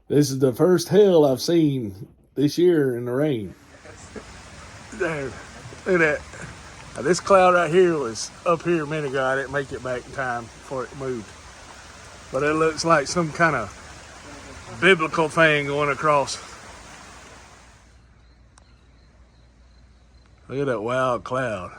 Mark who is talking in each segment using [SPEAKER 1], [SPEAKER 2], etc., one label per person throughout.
[SPEAKER 1] This is the first hail I've seen this year in the rain. There, look at that. Now, this cloud right here was up here a minute ago. I didn't make it back in time before it moved. But it looks like some kind of biblical thing going across. Look at that wild cloud.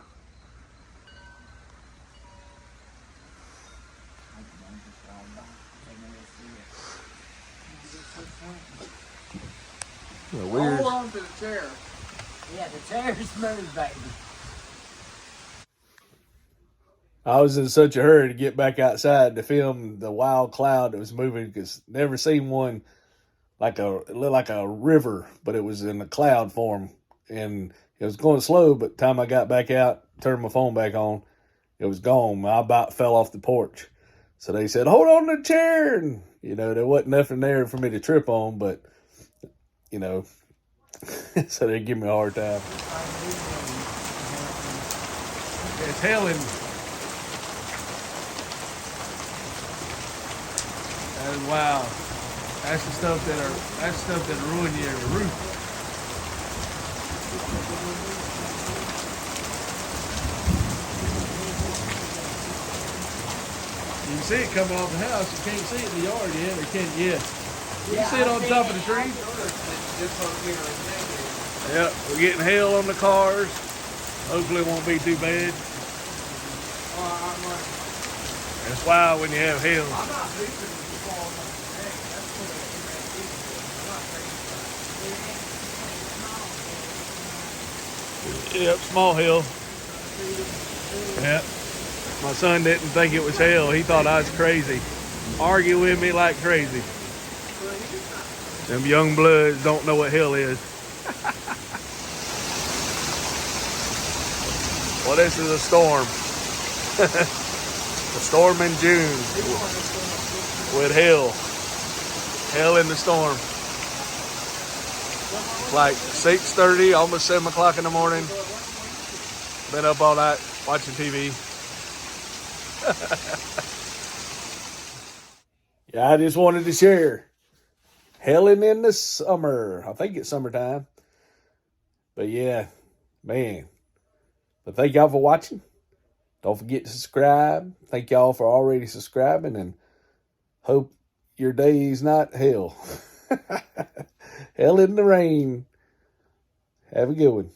[SPEAKER 1] Weird.
[SPEAKER 2] Hold on to the chair.
[SPEAKER 3] Yeah, the chair's moved, baby.
[SPEAKER 1] I was in such a hurry to get back outside to film the wild cloud that was moving, because never seen one like it looked like a river, but it was in a cloud form, and it was going slow. But the time I got back out, turned my phone back on, it was gone. I about fell off the porch. So they said, "Hold on to the chair," and there wasn't nothing there for me to trip on, but so they give me a hard time. It's hailing. That is wild. That's the stuff that ruin your roof. You can see it coming off the house. You can't see it in the yard yet, or can you? You can see it on top of the tree. Yep, we're getting hail on the cars. Hopefully it won't be too bad. It's wild when you have hail. Yep, small hail. Yep. My son didn't think it was hail. He thought I was crazy. Argue with me like crazy. Them young bloods don't know what hail is. Well, this is a storm. A storm in June with hail. Hail in the storm. It's like 6:30, almost 7 o'clock in the morning. Been up all night watching TV. Yeah, I just wanted to share. Hailing in the summer. I think it's summertime. But yeah, man. But thank y'all for watching. Don't forget to subscribe. Thank y'all for already subscribing, and hope your day's not hell. Hell in the rain. Have a good one.